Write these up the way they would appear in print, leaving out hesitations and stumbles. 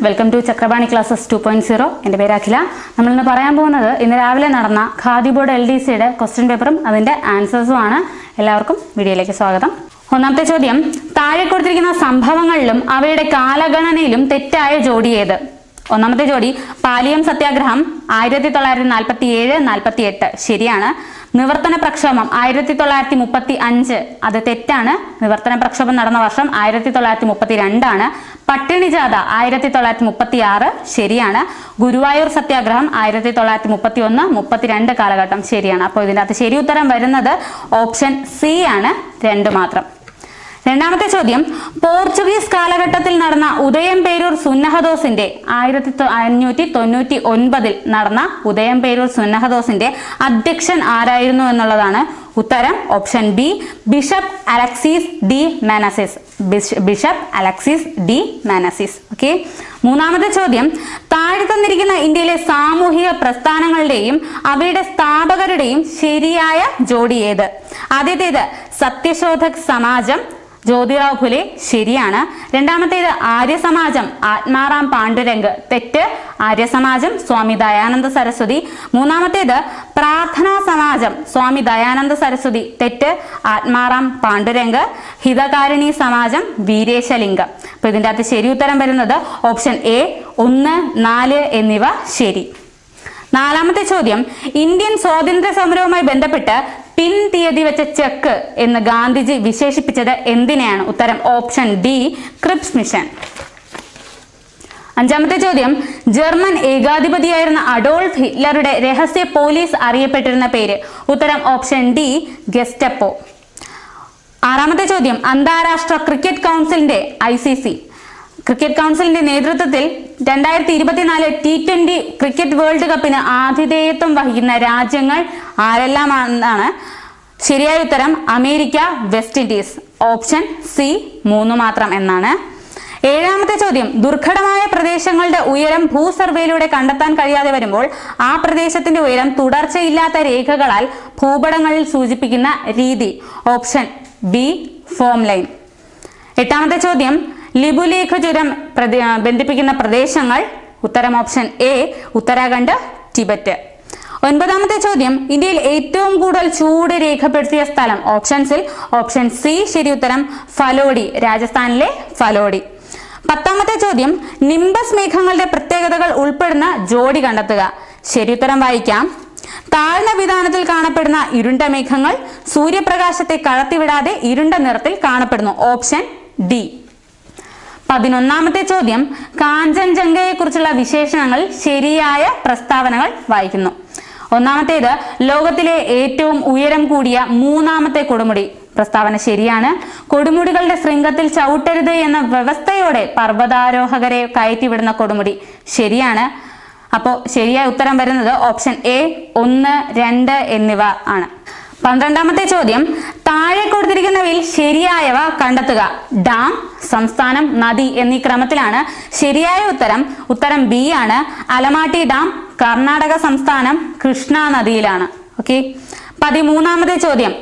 Welcome to Chakrapani classes 2.0. എൻ്റെ പേര് അഖില. നമ്മളിന്ന് പറയാൻ പോകുന്നത് ഇന്ന് രാവിലെ നടന്ന ഖാദി ബോർഡ് LDCയുടെ ക്വസ്റ്റ്യൻ പേപ്പറും അതിൻ്റെ ആൻസേഴ്സുമാണ്. എല്ലാവർക്കും വീഡിയോയിലേക്ക് സ്വാഗതം. ഒന്നാമത്തെ ചോദ്യം, താഴെ കൊടുത്തിരിക്കുന്ന സംഭവങ്ങളിലും അവയുടെ കാലഗണനയിലും തെറ്റായ ജോഡി ഏത്? ഒന്നാമത്തെ ജോഡി, പാലിയം സത്യാഗ്രഹം 1947-48 ശരിയാണ്. നിവർത്തന പ്രക്ഷോഭം 1935 അത് തെറ്റാണ്. നിവർത്തന പ്രക്ഷോഭം നടന്ന വർഷം 1932 പട്ടിണി ജാഥ 1936 ശരിയാണ്. ഗുരുവായൂർ സത്യാഗ്രഹം 1931-32 കാലഘട്ടം ശരിയാണ്. അപ്പോൾ ഇതിനകത്ത് ശരി ഉത്തരം വരുന്നത് ഓപ്ഷൻ സി ആണ്, 2 മാത്രം. രണ്ടാമത്തെ ചോദ്യം, പോർച്ചുഗീസ് കാലഘട്ടത്തിൽ നടന്ന ഉദയംപേരൂർ സുന്നഹദോസിന്റെ 1599 നടന്ന ഉദയംപേരൂർ സുന്നഹദോസിന്റെ അധ്യക്ഷൻ ആരായിരുന്നു എന്നുള്ളതാണ് ഉത്തരം. Option B, bishop Alexis de Menezes. Bishop Alexis de Menezes. Okay. മൂന്നാമത്തെ ചോദ്യം, താഴെ തന്നിരിക്കുന്ന ഇന്ത്യയിലെ സാമൂഹിക പ്രസ്ഥാനങ്ങളുടെയും അവയുടെ സ്ഥാപകരുടെയും ശരിയായ ജോഡി ഏത്? ആദ്യത്തേത് സത്യശോധക് സമാജം, ജ്യോതിറാവ് ഫുലെ ശരിയാണ്. രണ്ടാമത്തേത് ആര്യസമാജം, ആത്മാറാം പാണ്ഡുരംഗ് തെറ്റ്. ആര്യസമാജം സ്വാമി ദയാനന്ദ സരസ്വതി. മൂന്നാമത്തേത് പ്രാർത്ഥനാ സമാജം, സ്വാമി ദയാനന്ദ സരസ്വതി തെറ്റ്. ആത്മാറാം പാണ്ഡുരംഗ്. ഹിതകാരിണി സമാജം, വീരേശലിംഗം. അപ്പൊ ഇതിൻ്റെ അകത്ത് ശരി ഉത്തരം വരുന്നത് ഓപ്ഷൻ എ, 1, 4 എന്നിവ ശരി. നാലാമത്തെ ചോദ്യം, ഇന്ത്യൻ സ്വാതന്ത്ര്യ സമരവുമായി ബന്ധപ്പെട്ട് പിൻ തീയതി വെച്ച ചെക്ക് എന്ന് ഗാന്ധിജി വിശേഷിപ്പിച്ചത് എന്തിനെയാണ്? ഉത്തരം ഓപ്ഷൻ ഡി, ക്രിപ്സ് മിഷൻ. അഞ്ചാമത്തെ ചോദ്യം, ജർമ്മൻ ഏകാധിപതിയായിരുന്ന അഡോൾഫ് ഹിറ്റ്ലറുടെ രഹസ്യ പോലീസ് അറിയപ്പെട്ടിരുന്ന പേര്? ഉത്തരം ഓപ്ഷൻ ഡി, ഗെസ്റ്റപ്പോ. ആറാമത്തെ ചോദ്യം, അന്താരാഷ്ട്ര ക്രിക്കറ്റ് കൗൺസിലിന്റെ ICC ക്രിക്കറ്റ് കൗൺസിലിന്റെ നേതൃത്വത്തിൽ 2024 T20 ക്രിക്കറ്റ് വേൾഡ് കപ്പിന് ആതിഥേയത്വം വഹിക്കുന്ന രാജ്യങ്ങൾ ആരെല്ലാമാണെന്നാണ്? ശരിയായ ഉത്തരം America, west Indies. Option C, 3 മാത്രം എന്നാണ്. ഏഴാമത്തെ ചോദ്യം, ദുർഘടമായ പ്രദേശങ്ങളുടെ ഉയരം ഭൂസർവേയിലൂടെ കണ്ടെത്താൻ കഴിയാതെ വരുമ്പോൾ ആ പ്രദേശത്തിന്റെ ഉയരം തുടർച്ചയില്ലാത്ത രേഖകളാൽ ഭൂപടങ്ങളിൽ സൂചിപ്പിക്കുന്ന രീതി? Option B, form line. എട്ടാമത്തെ ചോദ്യം, ലിബുലേഖ ചുരം ബന്ധിപ്പിക്കുന്ന പ്രദേശങ്ങൾ? ഉത്തരം ഓപ്ഷൻ എ, ഉത്തരാഖണ്ഡ്, ടിബറ്റ്. ഒൻപതാമത്തെ ചോദ്യം, ഇന്ത്യയിൽ ഏറ്റവും കൂടുതൽ ചൂട് രേഖപ്പെടുത്തിയ സ്ഥലം? ഓപ്ഷൻ സി ശരി ഉത്തരം ഫലോഡി, രാജസ്ഥാനിലെ ഫലോഡി. പത്താമത്തെ ചോദ്യം, നിംബസ് മേഘങ്ങളുടെ പ്രത്യേകതകൾ ഉൾപ്പെടുന്ന ജോഡി കണ്ടെത്തുക. ശരി ഉത്തരം വായിക്കാം. താഴ്ന്ന വിധാനത്തിൽ കാണപ്പെടുന്ന ഇരുണ്ട മേഘങ്ങൾ സൂര്യപ്രകാശത്തെ കടത്തിവിടാതെ ഇരുണ്ട നിറത്തിൽ കാണപ്പെടുന്നു. Option D. 11ാമത്തെ ചോദ്യം, കാഞ്ചൻജംഗയെ കുറിച്ചുള്ള വിശേഷണങ്ങൾ ശരിയായ പ്രസ്താവനകൾ വായിക്കുന്നു. ഒന്നാമത്തേത്, ലോകത്തിലെ ഏറ്റവും ഉയരം കൂടിയ 3ാമത്തെ കൊടുമുടി. പ്രസ്താവന ശരിയാണ്. കൊടുമുടികളുടെ ശൃംഖത്തിൽ ചവിട്ടരുത് എന്ന വ്യവസ്ഥയോടെ പർവ്വതാരോഹകരെ കയറ്റിവിടുന്ന കൊടുമുടി ശരിയാണ്. അപ്പോൾ ശരിയായ ഉത്തരം വരുന്നത് ഓപ്ഷൻ എ, 1, 2 എന്നിവ ആണ്. 12ാമത്തെ ചോദ്യം, താഴെ കൊടുത്തിരിക്കുന്നവയിൽ ശരിയായവ കണ്ടെത്തുക. ഡാം, സംസ്ഥാനം, നദി എന്നീ ക്രമത്തിലാണ്. ശരിയായ ഉത്തരം ബി ആണ്. അലമാട്ടി ഡാം കർണാടക സംസ്ഥാനം, കൃഷ്ണ നദിയിലാണ്. ഓക്കെ. 13ാമത്തെ ചോദ്യം,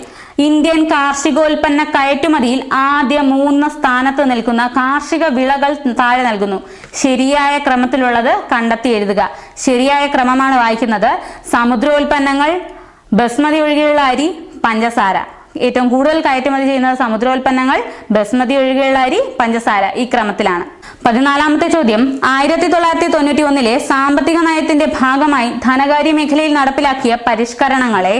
ഇന്ത്യൻ കാർഷികോൽപ്പന്ന കയറ്റുമതിയിൽ ആദ്യ 3 സ്ഥാനത്ത് നിൽക്കുന്ന കാർഷിക വിളകൾ താഴെ നൽകുന്നു. ശരിയായ ക്രമത്തിലുള്ളത് കണ്ടെത്തി എഴുതുക. ശരിയായ ക്രമമാണ് വായിക്കുന്നത്. സമുദ്രോൽപ്പന്നങ്ങൾ, ബസ്മതി ഒഴികെയുള്ള അരി, പഞ്ചസാര. ഏറ്റവും കൂടുതൽ കയറ്റുമതി ചെയ്യുന്നത് സമുദ്രോൽപ്പന്നങ്ങൾ, ബസ്മതി ഒഴികെയുള്ള അരി, പഞ്ചസാര. ഈ ക്രമത്തിലാണ്. 14ാമത്തെ ചോദ്യം, 1991 സാമ്പത്തിക നയത്തിന്റെ ഭാഗമായി ധനകാര്യ മേഖലയിൽ നടപ്പിലാക്കിയ പരിഷ്കരണങ്ങളെ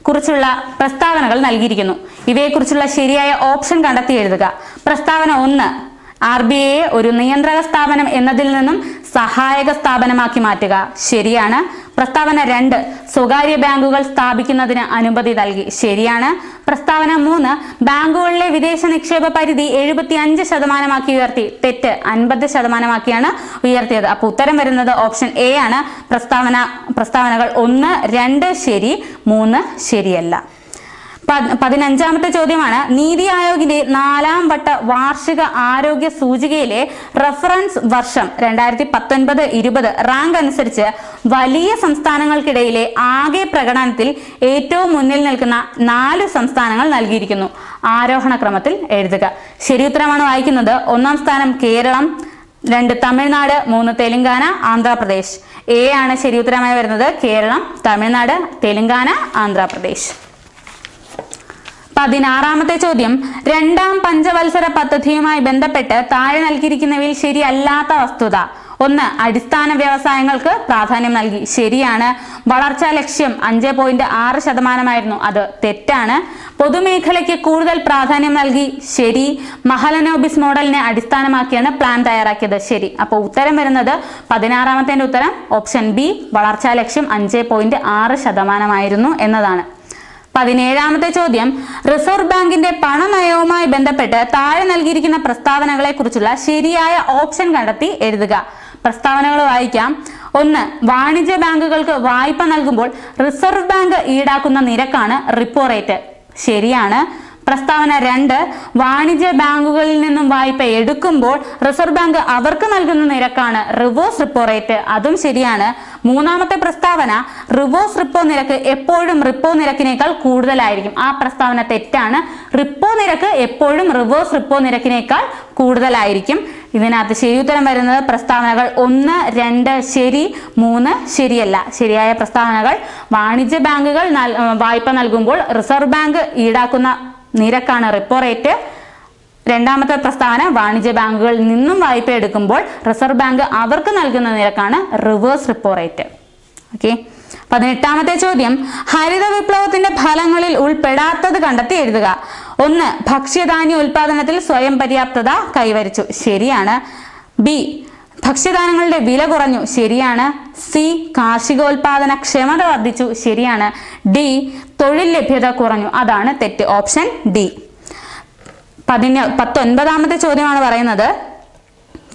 കുറിച്ചുള്ള പ്രസ്താവനകൾ നൽകിയിരിക്കുന്നു. ഇവയെക്കുറിച്ചുള്ള ശരിയായ ഓപ്ഷൻ കണ്ടെത്തി എഴുതുക. പ്രസ്താവന 1, RBI ഒരു നിയന്ത്രക സ്ഥാപനം എന്നതിൽ നിന്നും സഹായക സ്ഥാപനമാക്കി മാറ്റുക. ശരിയാണ്. പ്രസ്താവന 2, സ്വകാര്യ ബാങ്കുകൾ സ്ഥാപിക്കുന്നതിന് അനുമതി നൽകി. ശരിയാണ്. പ്രസ്താവന 3, ബാങ്കുകളിലെ വിദേശ നിക്ഷേപ പരിധി 75% ഉയർത്തി. തെറ്റ്. 50% ഉയർത്തിയത്. അപ്പോൾ ഉത്തരം വരുന്നത് ഓപ്ഷൻ എ ആണ്. പ്രസ്താവനകൾ 1, 2 ശരി, 3 ശരിയല്ല. 15ാമത്തെ ചോദ്യമാണ്, നീതി ആയോഗിന്റെ 4ാം വട്ട വാർഷിക ആരോഗ്യ സൂചികയിലെ റഫറൻസ് വർഷം 2019-20 റാങ്ക് അനുസരിച്ച് വലിയ സംസ്ഥാനങ്ങൾക്കിടയിലെ ആകെ പ്രകടനത്തിൽ ഏറ്റവും മുന്നിൽ നിൽക്കുന്ന 4 സംസ്ഥാനങ്ങൾ നൽകിയിരിക്കുന്നു. ആരോഹണ ക്രമത്തിൽ എഴുതുക. ശരി ഉത്തരമാണ് വായിക്കുന്നത്. 1ാം സ്ഥാനം കേരളം, 2 തമിഴ്നാട്, 3 തെലങ്കാന, ആന്ധ്രാപ്രദേശ്. എ ആണ് ശരി ഉത്തരമായി വരുന്നത്. കേരളം, തമിഴ്നാട്, തെലങ്കാന, ആന്ധ്രാപ്രദേശ്. 16ാമത്തെ ചോദ്യം, 2ാം പഞ്ചവത്സര പദ്ധതിയുമായി ബന്ധപ്പെട്ട് താഴെ നൽകിയിരിക്കുന്നവയിൽ ശരിയല്ലാത്ത വസ്തുത. 1. അടിസ്ഥാന വ്യവസായങ്ങൾക്ക് പ്രാധാന്യം നൽകി. ശരിയാണ്. വളർച്ചാ ലക്ഷ്യം 5.6% അത് തെറ്റാണ്. പൊതുമേഖലയ്ക്ക് കൂടുതൽ പ്രാധാന്യം നൽകി. ശരി. മഹലനോബിസ് മോഡലിനെ അടിസ്ഥാനമാക്കിയാണ് പ്ലാൻ തയ്യാറാക്കിയത്. ശരി. അപ്പോൾ ഉത്തരം വരുന്നത് 16ാമത്തെ ഉത്തരം ഓപ്ഷൻ ബി, വളർച്ചാ ലക്ഷ്യം 5.6% എന്നതാണ്. 17ാമത്തെ ചോദ്യം, റിസർവ് ബാങ്കിന്റെ പണനയവുമായി ബന്ധപ്പെട്ട് താഴെ നൽകിയിരിക്കുന്ന പ്രസ്താവനകളെ കുറിച്ചുള്ള ശരിയായ ഓപ്ഷൻ കണ്ടെത്തി എഴുതുക. പ്രസ്താവനകൾ വായിക്കാം. 1. വാണിജ്യ ബാങ്കുകൾക്ക് വായ്പ നൽകുമ്പോൾ റിസർവ് ബാങ്ക് ഈടാക്കുന്ന നിരക്കാണ് റിപ്പോ റേറ്റ്. ശരിയാണ്. പ്രസ്താവന 2. വാണിജ്യ ബാങ്കുകളിൽ നിന്നും വായ്പ എടുക്കുമ്പോൾ റിസർവ് ബാങ്ക് അവർക്ക് നൽകുന്ന നിരക്കാണ് റിവേഴ്സ് റിപ്പോ റേറ്റ്. അതും ശരിയാണ്. 3ാമത്തെ പ്രസ്താവന, റിവേഴ്സ് റിപ്പോ നിരക്ക് എപ്പോഴും റിപ്പോ നിരക്കിനേക്കാൾ കൂടുതലായിരിക്കും. ആ പ്രസ്താവന തെറ്റാണ്. റിപ്പോ നിരക്ക് എപ്പോഴും റിവേഴ്സ് റിപ്പോ നിരക്കിനേക്കാൾ കൂടുതലായിരിക്കും. ഇതിനകത്ത് ശരി ഉത്തരം വരുന്നത് പ്രസ്താവനകൾ 1, 2 ശരി, 3 ശരിയല്ല. ശരിയായ പ്രസ്താവനകൾ, വാണിജ്യ ബാങ്കുകൾ വായ്പ നൽകുമ്പോൾ റിസർവ് ബാങ്ക് ഈടാക്കുന്ന നിരക്കാണ് റിപ്പോ റേറ്റ്. 2ാമത്തെ പ്രസ്താവന, വാണിജ്യ ബാങ്കുകളിൽ നിന്നും വായ്പ എടുക്കുമ്പോൾ റിസർവ് ബാങ്ക് അവർക്ക് നൽകുന്ന നിരക്കാണ് റിവേഴ്സ് റിപ്പോ റേറ്റ്. ഓക്കെ. 18ാമത്തെ ചോദ്യം, ഹരിത വിപ്ലവത്തിന്റെ ഫലങ്ങളിൽ ഉൾപ്പെടാത്തത് കണ്ടെത്തി എഴുതുക. 1. ഭക്ഷ്യധാന്യ ഉൽപാദനത്തിൽ സ്വയം പര്യാപ്തത കൈവരിച്ചു. ശരിയാണ്. ബി. ഭക്ഷ്യധാന്യങ്ങളുടെ വില കുറഞ്ഞു. ശരിയാണ്. സി. കാർഷികോൽപാദന ക്ഷമത വർദ്ധിച്ചു. ശരിയാണ്. ഡി. തൊഴിൽ ലഭ്യത കുറഞ്ഞു. അതാണ് തെറ്റ്. Option D. 19ാമത്തെ ചോദ്യമാണ് പറയുന്നത്,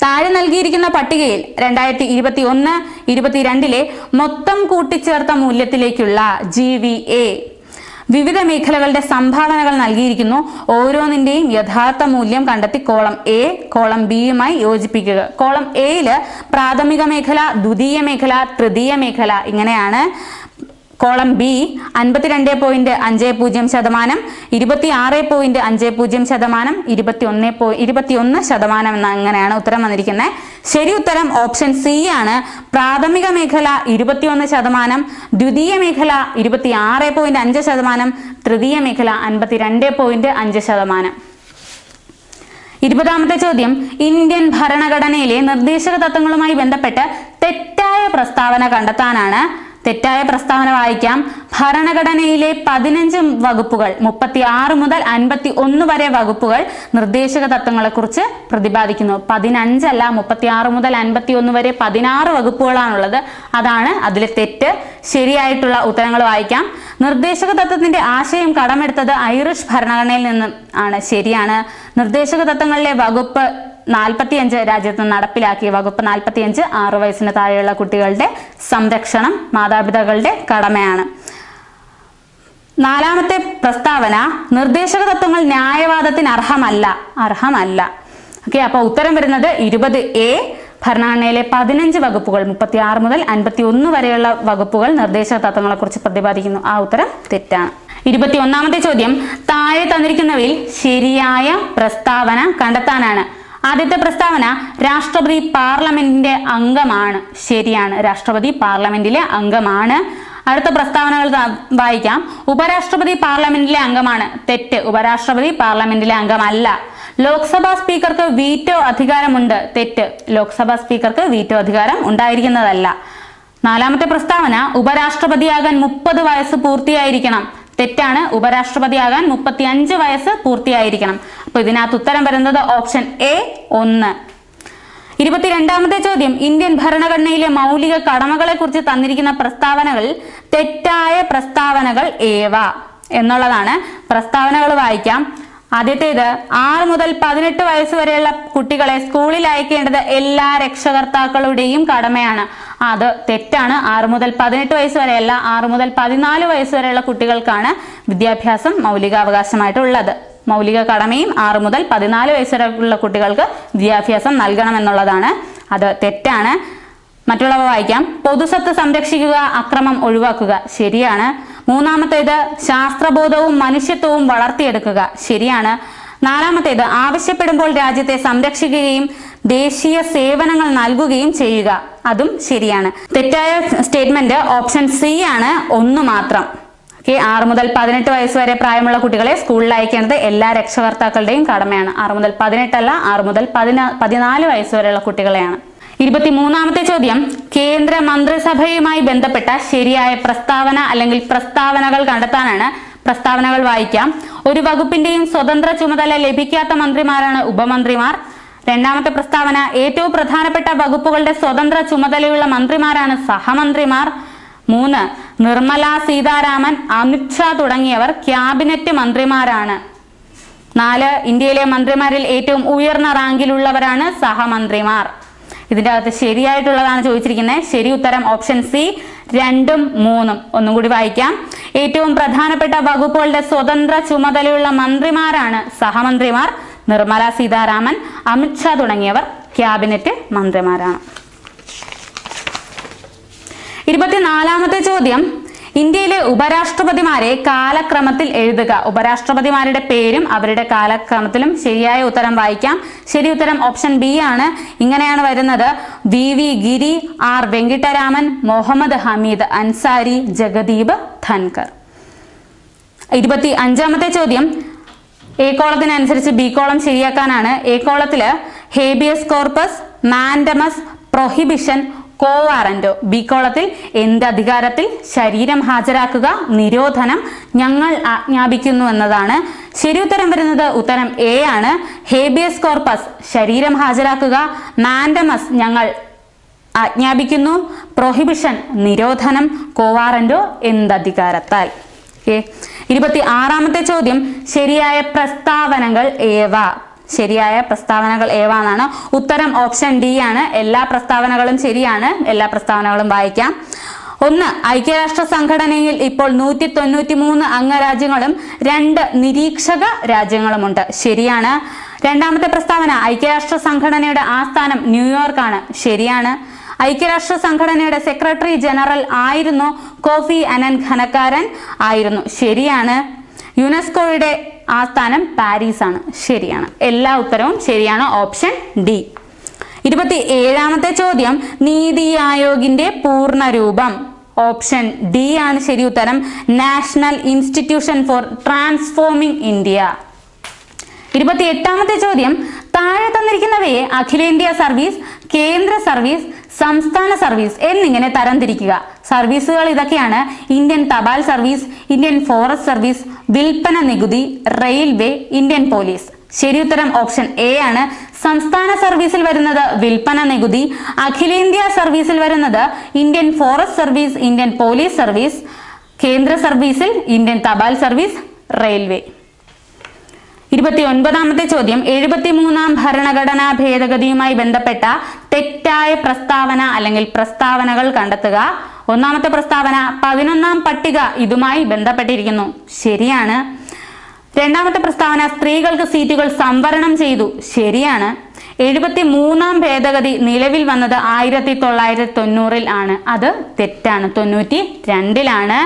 താഴെ നൽകിയിരിക്കുന്ന പട്ടികയിൽ 2021-22 മൊത്തം കൂട്ടിച്ചേർത്ത മൂല്യത്തിലേക്കുള്ള GVA വിവിധ മേഖലകളുടെ സംഭാവനകൾ നൽകിയിരിക്കുന്നു. ഓരോന്നിന്റെയും യഥാർത്ഥ മൂല്യം കണ്ടെത്തി കോളം എ കോളം ബിയുമായി യോജിപ്പിക്കുക. കോളം എയിൽ പ്രാഥമിക മേഖല, ദ്വിതീയ മേഖല, തൃതീയ മേഖല ഇങ്ങനെയാണ്. കോളം ബി 52.50%, 26.50%, 21% അങ്ങനെയാണ് ഉത്തരം വന്നിരിക്കുന്നത്. ശരി ഉത്തരം ഓപ്ഷൻ സി ആണ്. പ്രാഥമിക മേഖല 21%, ദ്വിതീയ മേഖല 26.5%, തൃതീയ മേഖല 52.5%. 20ാമത്തെ ചോദ്യം, ഇന്ത്യൻ ഭരണഘടനയിലെ നിർദ്ദേശക തത്വങ്ങളുമായി ബന്ധപ്പെട്ട് തെറ്റായ പ്രസ്താവന കണ്ടെത്താനാണ്. തെറ്റായ പ്രസ്താവന വായിക്കാം. ഭരണഘടനയിലെ 15 വകുപ്പുകൾ 36 മുതൽ 51 വരെ വകുപ്പുകൾ നിർദ്ദേശക തത്വങ്ങളെ കുറിച്ച് പ്രതിപാദിക്കുന്നു. 15 അല്ല, 36 മുതൽ 51 വരെ 16 വകുപ്പുകളാണുള്ളത്. അതാണ് അതിലെ തെറ്റ്. ശരിയായിട്ടുള്ള ഉത്തരങ്ങൾ വായിക്കാം. നിർദ്ദേശക തത്വത്തിന്റെ ആശയം കടമെടുത്തത് ഐറിഷ് ഭരണഘടനയിൽ നിന്നും ആണ്. ശരിയാണ്. നിർദ്ദേശക തത്വങ്ങളിലെ വകുപ്പ് 45 രാജ്യത്ത് നടപ്പിലാക്കിയ വകുപ്പ് 45 6 വയസ്സിന് താഴെയുള്ള കുട്ടികളുടെ സംരക്ഷണം മാതാപിതാക്കളുടെ കടമയാണ്. 4ാമത്തെ പ്രസ്താവന, നിർദ്ദേശക തത്വങ്ങൾ ന്യായവാദത്തിന് അർഹമല്ല. ഓക്കെ. അപ്പൊ ഉത്തരം വരുന്നത് 20A. ഭരണഘടനയിലെ 15 വകുപ്പുകൾ 36 മുതൽ 51 വരെയുള്ള വകുപ്പുകൾ നിർദ്ദേശക തത്വങ്ങളെ കുറിച്ച് പ്രതിപാദിക്കുന്നു. ആ ഉത്തരം തെറ്റാണ്. 21ാമത്തെ ചോദ്യം, താഴെ തന്നിരിക്കുന്നവയിൽ ശരിയായ പ്രസ്താവന കണ്ടെത്താനാണ്. ആദ്യത്തെ പ്രസ്താവന, രാഷ്ട്രപതി പാർലമെന്റിന്റെ അംഗമാണ്. ശരിയാണ്. രാഷ്ട്രപതി പാർലമെന്റിലെ അംഗമാണ്. അടുത്ത പ്രസ്താവനകൾ വായിക്കാം. ഉപരാഷ്ട്രപതി പാർലമെന്റിലെ അംഗമാണ്. തെറ്റ്. ഉപരാഷ്ട്രപതി പാർലമെന്റിലെ അംഗമല്ല. ലോക്സഭാ സ്പീക്കർക്ക് വീറ്റോ അധികാരമുണ്ട്. തെറ്റ്. ലോക്സഭാ സ്പീക്കർക്ക് വീറ്റോ അധികാരം ഉണ്ടായിരിക്കുന്നതല്ല. 4ാമത്തെ പ്രസ്താവന, ഉപരാഷ്ട്രപതിയാകാൻ 30 വയസ്സ് പൂർത്തിയായിരിക്കണം. തെറ്റാണ്. ഉപരാഷ്ട്രപതിയാകാൻ 35 വയസ്സ് പൂർത്തിയായിരിക്കണം. അപ്പൊ ഇതിനകത്ത് ഉത്തരം വരുന്നത് ഓപ്ഷൻ എ 1. 22ാമത്തെ ചോദ്യം, ഇന്ത്യൻ ഭരണഘടനയിലെ മൗലിക കടമകളെ കുറിച്ച് തന്നിരിക്കുന്ന പ്രസ്താവനകളിൽ തെറ്റായ പ്രസ്താവനകൾ ഏവ എന്നുള്ളതാണ്. പ്രസ്താവനകൾ വായിക്കാം. ആദ്യത്തേത്, 6 മുതൽ 18 വയസ്സ് വരെയുള്ള കുട്ടികളെ സ്കൂളിൽ അയക്കേണ്ടത് എല്ലാ രക്ഷകർത്താക്കളുടെയും കടമയാണ്. അത് തെറ്റാണ്. 6 മുതൽ 18 വയസ്സ് വരെയല്ല, 6 മുതൽ 14 വയസ്സ് വരെയുള്ള കുട്ടികൾക്കാണ് വിദ്യാഭ്യാസം മൗലികാവകാശമായിട്ടുള്ളത്. മൗലിക കടമയും 6 മുതൽ 14 വയസ്സ് വരെയുള്ള കുട്ടികൾക്ക് വിദ്യാഭ്യാസം നൽകണമെന്നുള്ളതാണ്. അത് തെറ്റാണ്. മറ്റുള്ളവ വായിക്കാം. പൊതുസ്വത്ത് സംരക്ഷിക്കുക, അക്രമം ഒഴിവാക്കുക. ശരിയാണ്. 3ാമത്തേത്, ശാസ്ത്രബോധവും മനുഷ്യത്വവും വളർത്തിയെടുക്കുക. ശരിയാണ്. 4ാമത്തേത്, ആവശ്യപ്പെടുമ്പോൾ രാജ്യത്തെ സംരക്ഷിക്കുകയും ദേശീയ സേവനങ്ങൾ നൽകുകയും ചെയ്യുക. അതും ശരിയാണ്. തെറ്റായ സ്റ്റേറ്റ്മെന്റ് ഓപ്ഷൻ സി ആണ്, 1 മാത്രം. 6 മുതൽ 18 വയസ്സ് വരെ പ്രായമുള്ള കുട്ടികളെ സ്കൂളിൽ അയക്കേണ്ടത് എല്ലാ രക്ഷകർത്താക്കളുടെയും കടമയാണ്. 6 മുതൽ 18 അല്ല, 6 മുതൽ 14 വയസ്സ് വരെയുള്ള കുട്ടികളെയാണ്. 23ാമത്തെ ചോദ്യം, കേന്ദ്ര മന്ത്രിസഭയുമായി ബന്ധപ്പെട്ട ശരിയായ പ്രസ്താവന അല്ലെങ്കിൽ പ്രസ്താവനകൾ കണ്ടെത്താനാണ്. പ്രസ്താവനകൾ വായിക്കാം. ഒരു വകുപ്പിന്റെയും സ്വതന്ത്ര ചുമതല ലഭിക്കാത്ത മന്ത്രിമാരാണ് ഉപമന്ത്രിമാർ. രണ്ടാമത്തെ പ്രസ്താവന, ഏറ്റവും പ്രധാനപ്പെട്ട വകുപ്പുകളുടെ സ്വതന്ത്ര ചുമതലയുള്ള മന്ത്രിമാരാണ് സഹമന്ത്രിമാർ. 3, നിർമ്മല സീതാരാമൻ, അമിത് ഷാ തുടങ്ങിയവർ ക്യാബിനറ്റ് മന്ത്രിമാരാണ്. 4, ഇന്ത്യയിലെ മന്ത്രിമാരിൽ ഏറ്റവും ഉയർന്ന റാങ്കിലുള്ളവരാണ് സഹമന്ത്രിമാർ. ഇതിന്റെ അകത്ത് ശരിയായിട്ടുള്ളതാണ് ചോദിച്ചിരിക്കുന്നത്. ശരി ഉത്തരം ഓപ്ഷൻ സി 2ഉം 3ഉം. ഒന്നും കൂടി വായിക്കാം. ഏറ്റവും പ്രധാനപ്പെട്ട വകുപ്പുകളുടെ സ്വതന്ത്ര ചുമതലയുള്ള മന്ത്രിമാരാണ് സഹമന്ത്രിമാർ. നിർമ്മല സീതാരാമൻ, അമിത് ഷാ തുടങ്ങിയവർ ക്യാബിനറ്റ് മന്ത്രിമാരാണ്. 24ാമത്തെ ചോദ്യം, ഇന്ത്യയിലെ ഉപരാഷ്ട്രപതിമാരെ കാലക്രമത്തിൽ എഴുതുക. ഉപരാഷ്ട്രപതിമാരുടെ പേരും അവരുടെ കാലക്രമത്തിലും. ശരിയായ ഉത്തരം വായിക്കാം. ശരി ഉത്തരം ഓപ്ഷൻ ബി ആണ്. ഇങ്ങനെയാണ് വരുന്നത്: VV ഗിരി, R വെങ്കിട്ടരാമൻ, മുഹമ്മദ് ഹമീദ് അൻസാരി, ജഗദീപ് ധൻകർ. 25ാമത്തെ ചോദ്യം, എ കോളത്തിനനുസരിച്ച് ബി കോളം ശരിയാക്കാനാണ്. എ കോളത്തില് habeas corpus, mandamus, prohibition, quo warranto. B കോളത്തിൽ എന്ത് അധികാരത്തിൽ? ശരീരം ഹാജരാക്കുക, നിരോധനം, ഞങ്ങൾ ആജ്ഞാപിക്കുന്നു എന്നതാണ്. ശരി ഉത്തരം വരുന്നത് ഉത്തരം എ ആണ്. ഹേബിയസ് കോർപ്പസ് ശരീരം ഹാജരാക്കുക, മാൻഡമസ് ഞങ്ങൾ ആജ്ഞാപിക്കുന്നു, പ്രൊഹിബിഷൻ നിരോധനം, കോവാറന്റോ എന്തധികാരത്താൽ. 26ാമത്തെ ചോദ്യം, ശരിയായ പ്രസ്താവനകൾ ഏവ? ശരിയായ പ്രസ്താവനകൾ ഏവ എന്നാണ്. ഉത്തരം ഓപ്ഷൻ ഡി ആണ്. എല്ലാ പ്രസ്താവനകളും ശരിയാണ്. എല്ലാ പ്രസ്താവനകളും വായിക്കാം. 1, ഐക്യരാഷ്ട്ര സംഘടനയിൽ ഇപ്പോൾ 193 അംഗരാജ്യങ്ങളും 2 നിരീക്ഷക രാജ്യങ്ങളുമുണ്ട്. ശരിയാണ്. രണ്ടാമത്തെ പ്രസ്താവന, ഐക്യരാഷ്ട്ര സംഘടനയുടെ ആസ്ഥാനം ന്യൂയോർക്കാണ്. ശരിയാണ്. ഐക്യരാഷ്ട്ര സംഘടനയുടെ സെക്രട്ടറി ജനറൽ ആയിരുന്നു കോഫി അനൻ ഘനക്കാരൻ ആയിരുന്നു. ശരിയാണ്. യുനെസ്കോയുടെ ആസ്ഥാനം പാരീസ് ആണ്. ശരിയാണ്. എല്ലാ ഉത്തരവും ശരിയാണ്. Option D. 27ാമത്തെ ചോദ്യം, നീതി ആയോഗിന്റെ പൂർണ്ണരൂപം? ഓപ്ഷൻ ഡി ആണ് ശരി ഉത്തരം. National institution for transforming India. 28ാമത്തെ ചോദ്യം, താഴെ തന്നിരിക്കുന്നവയെ അഖിലേന്ത്യാ സർവീസ്, കേന്ദ്ര സർവീസ്, സംസ്ഥാന സർവീസ് എന്നിങ്ങനെ തരംതിരിക്കുക. സർവീസുകൾ ഇതൊക്കെയാണ്: ഇന്ത്യൻ തപാൽ സർവീസ്, ഇന്ത്യൻ ഫോറസ്റ്റ് സർവീസ്, വിൽപ്പന നികുതി, റെയിൽവേ, ഇന്ത്യൻ പോലീസ്. ശരി ഉത്തരം ഓപ്ഷൻ എ ആണ്. സംസ്ഥാന സർവീസിൽ വരുന്നത് വിൽപ്പന നികുതി, അഖിലേന്ത്യാ സർവീസിൽ വരുന്നത് Indian forest service, Indian police service, കേന്ദ്ര സർവീസിൽ ഇന്ത്യൻ തപാൽ സർവീസ്, റെയിൽവേ. 29ാമത്തെ ചോദ്യം, 73ാം ഭരണഘടനാ ഭേദഗതിയുമായി ബന്ധപ്പെട്ട തെറ്റായ പ്രസ്താവന അല്ലെങ്കിൽ പ്രസ്താവനകൾ കണ്ടെത്തുക. ഒന്നാമത്തെ പ്രസ്താവന, 11ാം പട്ടിക ഇതുമായി ബന്ധപ്പെട്ടിരിക്കുന്നു. ശരിയാണ്. രണ്ടാമത്തെ പ്രസ്താവന, സ്ത്രീകൾക്ക് സീറ്റുകൾ സംവരണം ചെയ്തു. ശരിയാണ്. 73ാം ഭേദഗതി നിലവിൽ വന്നത് 1990-ൽ ആണ്. അത് തെറ്റാണ്. 92-ലാണ്.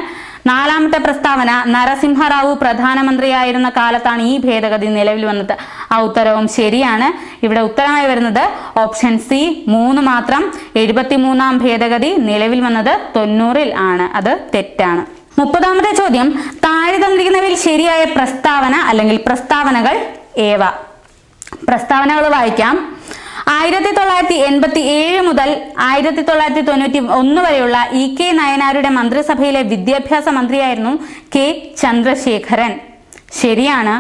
നാലാമത്തെ പ്രസ്താവന, നരസിംഹറാവു പ്രധാനമന്ത്രിയായിരുന്ന കാലത്താണ് ഈ ഭേദഗതി നിലവിൽ വന്നത്. ആ ഉത്തരവും ശരിയാണ്. ഇവിടെ ഉത്തരമായി വരുന്നത് ഓപ്ഷൻ സി 3 മാത്രം. 73ാം ഭേദഗതി നിലവിൽ വന്നത് 90-ൽ ആണ്. അത് തെറ്റാണ്. 30ാമത്തെ ചോദ്യം, താഴെ തന്നിരിക്കുന്നവയിൽ ശരിയായ പ്രസ്താവന അല്ലെങ്കിൽ പ്രസ്താവനകൾ ഏവ? പ്രസ്താവനകൾ വായിക്കാം. 1987 മുതൽ 1991 വരെയുള്ള EK നയനാരുടെ മന്ത്രിസഭയിലെ വിദ്യാഭ്യാസ മന്ത്രിയായിരുന്നു K ചന്ദ്രശേഖരൻ. ശരിയാണ്.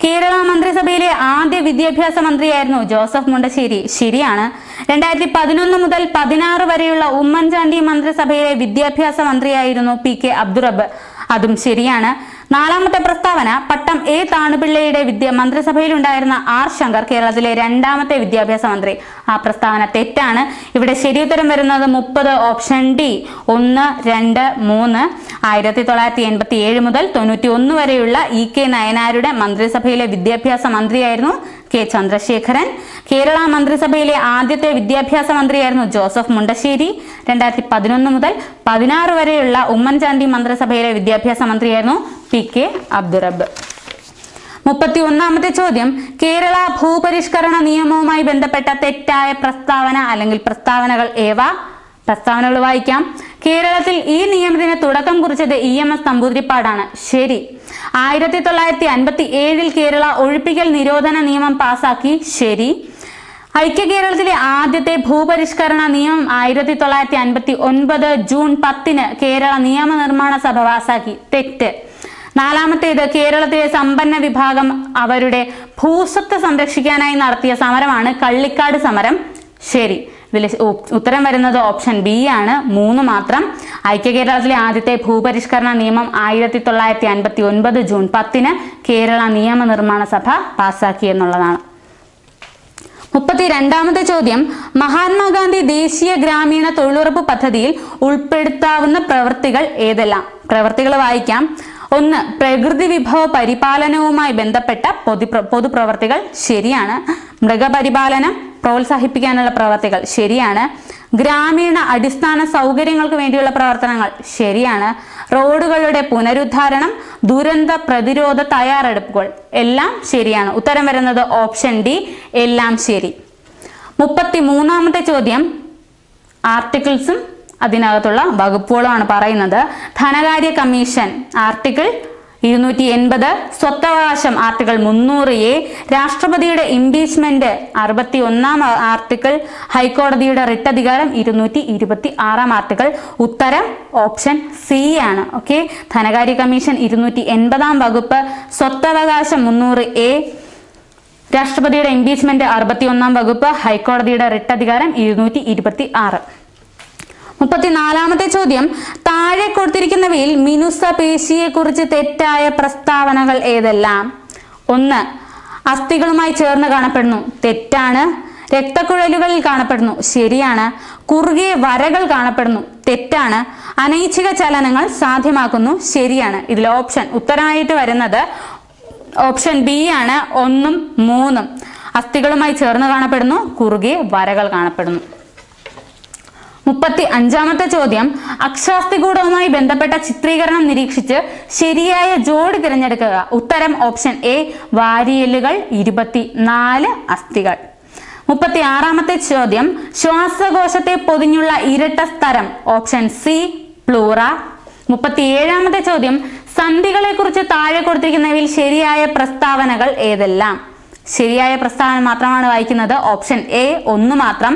കേരള മന്ത്രിസഭയിലെ ആദ്യ വിദ്യാഭ്യാസ മന്ത്രിയായിരുന്നു ജോസഫ് മുണ്ടശ്ശേരി. ശരിയാണ്. 2011 മുതൽ 16 വരെയുള്ള ഉമ്മൻചാണ്ടി മന്ത്രിസഭയിലെ വിദ്യാഭ്യാസ മന്ത്രിയായിരുന്നു PK അബ്ദുറബ്ബ്. അതും ശരിയാണ്. നാലാമത്തെ പ്രസ്താവന, പട്ടം A താണുപിള്ളയുടെ മന്ത്രിസഭയിൽ ഉണ്ടായിരുന്ന R ശങ്കർ കേരളത്തിലെ രണ്ടാമത്തെ വിദ്യാഭ്യാസ മന്ത്രി. ആ പ്രസ്താവന തെറ്റാണ്. ഇവിടെ ശരിയുത്തരം വരുന്നത് 30 ഓപ്ഷൻ ഡി 1, 2, 3. 1987 മുതൽ 91 വരെയുള്ള EK നയനാരുടെ മന്ത്രിസഭയിലെ വിദ്യാഭ്യാസ മന്ത്രിയായിരുന്നു K ചന്ദ്രശേഖരൻ. കേരള മന്ത്രിസഭയിലെ ആദ്യത്തെ വിദ്യാഭ്യാസ മന്ത്രിയായിരുന്നു ജോസഫ് മുണ്ടശ്ശേരി. 2011 മുതൽ 16 വരെയുള്ള ഉമ്മൻചാണ്ടി മന്ത്രിസഭയിലെ വിദ്യാഭ്യാസ മന്ത്രിയായിരുന്നു PK അബ്ദുറബ്ബ്. 31ാമത്തെ ചോദ്യം കേരള ഭൂപരിഷ്കരണ നിയമവുമായി ബന്ധപ്പെട്ട തെറ്റായ പ്രസ്താവന അല്ലെങ്കിൽ പ്രസ്താവനകൾ ഏവ? പ്രസ്താവനകൾ വായിക്കാം. കേരളത്തിൽ ഈ നിയമത്തിന് തുടക്കം കുറിച്ചത് EMS നമ്പൂതിരിപ്പാടാണ്. ശരി. 1957 കേരള ഒഴിപ്പിക്കൽ നിരോധന നിയമം പാസാക്കി. ശരി. ഐക്യ കേരളത്തിലെ ആദ്യത്തെ ഭൂപരിഷ്കരണ നിയമം 1959 ജൂൺ 10 കേരള നിയമനിർമ്മാണ സഭ പാസാക്കി. തെറ്റ്. 4ാമത്തേത് കേരളത്തിലെ സമ്പന്ന വിഭാഗം അവരുടെ ഭൂസ്വത്ത് സംരക്ഷിക്കാനായി നടത്തിയ സമരമാണ് കള്ളിക്കാട് സമരം. ശരി. ഇതിൽ ഉത്തരം വരുന്നത് ഓപ്ഷൻ ബി ആണ്, 3 മാത്രം. ഐക്യ കേരളത്തിലെ ആദ്യത്തെ ഭൂപരിഷ്കരണ നിയമം 1959 ജൂൺ 10 കേരള നിയമനിർമ്മാണ സഭ പാസാക്കി എന്നുള്ളതാണ്. 32ാമത്തെ ചോദ്യം മഹാത്മാഗാന്ധി ദേശീയ ഗ്രാമീണ തൊഴിലുറപ്പ് പദ്ധതിയിൽ ഉൾപ്പെടുത്താവുന്ന പ്രവൃത്തികൾ ഏതെല്ലാം? പ്രവൃത്തികൾ വായിക്കാം. 1. പ്രകൃതി വിഭവ പരിപാലനവുമായി ബന്ധപ്പെട്ട പൊതുപ്രവർത്തികൾ. ശരിയാണ്. മൃഗപരിപാലനം പ്രോത്സാഹിപ്പിക്കാനുള്ള പ്രവർത്തികൾ. ശരിയാണ്. ഗ്രാമീണ അടിസ്ഥാന സൗകര്യങ്ങൾക്ക് വേണ്ടിയുള്ള പ്രവർത്തനങ്ങൾ. ശരിയാണ്. റോഡുകളുടെ പുനരുദ്ധാരണം, ദുരന്ത പ്രതിരോധ തയ്യാറെടുപ്പുകൾ. എല്ലാം ശരിയാണ്. ഉത്തരം വരുന്നത് ഓപ്ഷൻ ഡി, എല്ലാം ശരി. 33ാമത്തെ ചോദ്യം ആർട്ടിക്കിൾസും അതിനകത്തുള്ള വകുപ്പുകളുമാണ് പറയുന്നത്. ധനകാര്യ കമ്മീഷൻ ആർട്ടിക്കിൾ 280, സ്വത്തവകാശം ആർട്ടിക്കിൾ 300A, രാഷ്ട്രപതിയുടെ ഇംപീച്ച്മെന്റ് 61ാം ആർട്ടിക്കിൾ, ഹൈക്കോടതിയുടെ റിട്ട് അധികാരം 226ാം ആർട്ടിക്കിൾ. ഉത്തരം ഓപ്ഷൻ സി ആണ്. ഓക്കെ. ധനകാര്യ കമ്മീഷൻ 280ാം വകുപ്പ്, സ്വത്തവകാശം 300A, രാഷ്ട്രപതിയുടെ ഇംപീച്ച്മെന്റ് 61ാം വകുപ്പ്, ഹൈക്കോടതിയുടെ റിട്ട് അധികാരം 226. 34ാമത്തെ ചോദ്യം താഴെ കൊടുത്തിരിക്കുന്നവയിൽ മിനുസ പേശിയെ കുറിച്ച് തെറ്റായ പ്രസ്താവനകൾ ഏതെല്ലാം? 1. അസ്ഥികളുമായി ചേർന്ന് കാണപ്പെടുന്നു. തെറ്റാണ്. രക്തക്കുഴലുകളിൽ കാണപ്പെടുന്നു. ശരിയാണ്. കുറുകെ വരകൾ കാണപ്പെടുന്നു. തെറ്റാണ്. അനൈച്ഛിക ചലനങ്ങൾ സാധ്യമാക്കുന്നു. ശരിയാണ്. ഇതിൽ ഓപ്ഷൻ ഉത്തരമായിട്ട് വരുന്നത് ഓപ്ഷൻ ബി ആണ്, 1ഉം 3ഉം. അസ്ഥികളുമായി ചേർന്ന് കാണപ്പെടുന്നു, കുറുകെ വരകൾ കാണപ്പെടുന്നു. 35ാമത്തെ ചോദ്യം അക്ഷാസ്തികൂടവുമായി ബന്ധപ്പെട്ട ചിത്രീകരണം നിരീക്ഷിച്ച് ശരിയായ ജോഡി തിരഞ്ഞെടുക്കുക. ഉത്തരം ഓപ്ഷൻ എ, വാരിയലുകൾ 24 അസ്ഥികൾ. 36ാമത്തെ ചോദ്യം ശ്വാസകോശത്തെ പൊതിഞ്ഞുള്ള ഇരട്ട സ്തരം. Option C, pleura. 37ാമത്തെ ചോദ്യം സന്ധികളെ കുറിച്ച് താഴെ കൊടുത്തിരിക്കുന്നവയിൽ ശരിയായ പ്രസ്താവനകൾ ഏതെല്ലാം? ശരിയായ പ്രസ്താവന മാത്രമാണ് വായിക്കുന്നത്. ഓപ്ഷൻ എ, 1 മാത്രം.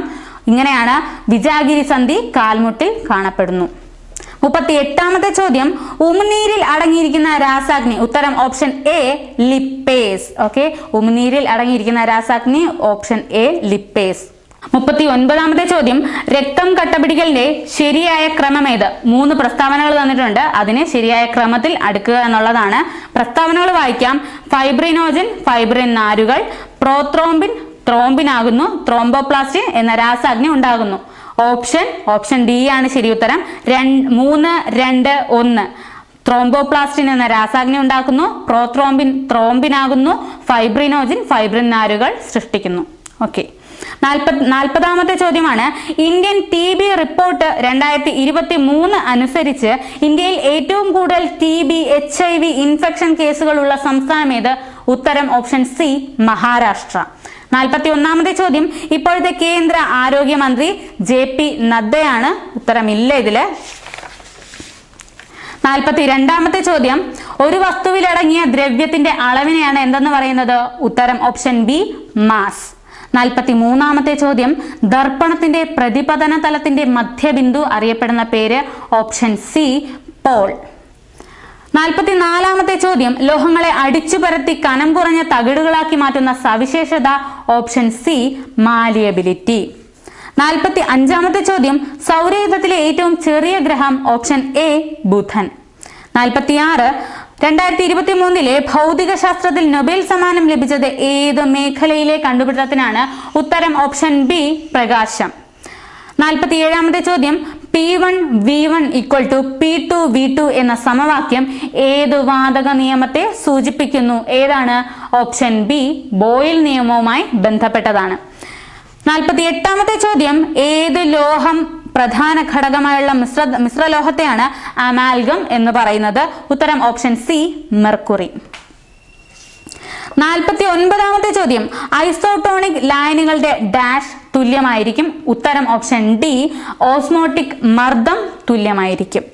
ഇങ്ങനെയാണ്. വിജാഗിരി സന്ധി കാൽമുട്ടിൽ കാണപ്പെടുന്നു. 38ാമത്തെ ചോദ്യം ഉമിനീരിൽ അടങ്ങിയിരിക്കുന്ന രാസാഗ്നി. ഉത്തരം ഓപ്ഷൻ എ, ലിപ്പേസ്. ഓക്കെ. ഉമിനീരിൽ അടങ്ങിയിരിക്കുന്ന രാസാഗ്നി ഓപ്ഷൻ എ, ലിപ്പേസ്. 39ാമത്തെ ചോദ്യം രക്തം കട്ടപിടിക്കലിന്റെ ശരിയായ ക്രമം ഏത്? 3 പ്രസ്താവനകൾ തന്നിട്ടുണ്ട്. അതിനെ ശരിയായ ക്രമത്തിൽ അടുക്കുക എന്നുള്ളതാണ്. പ്രസ്താവനകൾ വായിക്കാം. ഫൈബ്രിനോജൻ, ഫൈബ്രിൻ നാരുകൾ. പ്രോത്രോംബിൻ, ത്രോംബിൻ ആകുന്നു. ത്രോംബോപ്ലാസ്റ്റിൻ എന്ന രാസാഗ്നി ഉണ്ടാകുന്നു. ഓപ്ഷൻ ഡി ആണ് ശരി ഉത്തരം. 3, 2, 1. ത്രോംബോപ്ലാസ്റ്റിൻ എന്ന രാസാഗ്നി ഉണ്ടാക്കുന്നു. പ്രോത്രോംബിൻ ത്രോംബിൻ ആകുന്നു. ഫൈബ്രിനോജിൻ ഫൈബ്രിൻ നാരുകൾ സൃഷ്ടിക്കുന്നു. ഓക്കെ. 40ാമത്തെ ചോദ്യമാണ് ഇന്ത്യൻ TB റിപ്പോർട്ട് 2023 അനുസരിച്ച് ഇന്ത്യയിൽ ഏറ്റവും കൂടുതൽ TB HIV ഇൻഫെക്ഷൻ കേസുകളുള്ള സംസ്ഥാനം ഏത്? ഉത്തരം ഓപ്ഷൻ സി, മഹാരാഷ്ട്ര. 41ാമത്തെ ചോദ്യം ഇപ്പോഴത്തെ കേന്ദ്ര ആരോഗ്യമന്ത്രി JP നദ്ദയാണ്. ഉത്തരമില്ല ഇതില്. 42ാമത്തെ ചോദ്യം ഒരു വസ്തുവിലടങ്ങിയ ദ്രവ്യത്തിന്റെ അളവിനെയാണ് എന്തെന്ന് പറയുന്നത്? ഉത്തരം ഓപ്ഷൻ ബി, മാസ്. 43ാമത്തെ ചോദ്യം ദർപ്പണത്തിന്റെ പ്രതിപതന തലത്തിന്റെ മധ്യബിന്ദു അറിയപ്പെടുന്ന പേര്? Option C, Paul. 44ാമത്തെ ചോദ്യം ലോഹങ്ങളെ അടിച്ചു പരത്തി കനം കുറഞ്ഞ തകിടുകളാക്കി മാറ്റുന്ന സവിശേഷത? Option C, malleability. 45ാമത്തെ ചോദ്യം സൗരയൂഥത്തിലെ ഏറ്റവും ചെറിയ ഗ്രഹം? ഓപ്ഷൻ എ, ബുധൻ. 46 2023 ഭൗതിക ശാസ്ത്രത്തിൽ നൊബേൽ സമ്മാനം ലഭിച്ചത് ഏത് മേഖലയിലെ കണ്ടുപിടുത്തത്തിനാണ്? ഉത്തരം ഓപ്ഷൻ ബി, പ്രകാശം. 47ാമത്തെ ചോദ്യം P1 V1 = P2 V2 എന്ന സമവാക്യം ഏത് വാതക നിയമത്തെ സൂചിപ്പിക്കുന്നു? ഏതാണ്? ഓപ്ഷൻ ബി, ബോയിൽ നിയമവുമായി ബന്ധപ്പെട്ടതാണ്. 48ാമത്തെ ചോദ്യം ഏത് ലോഹം പ്രധാന ഘടകമായുള്ള മിശ്രലോഹത്തെയാണ് അമാൽഗം എന്ന് പറയുന്നത്? ഉത്തരം ഓപ്ഷൻ സി, മെർക്കുറി. 49ാമത്തെ ചോദ്യം ഐസോട്ടോണിക് ലൈനുകളുടെ ഡാഷ് തുല്യമായിരിക്കും. ഉത്തരം ഓപ്ഷൻ ഡി ഓസ്മോട്ടിക് മർദ്ദം തുല്യമായിരിക്കും.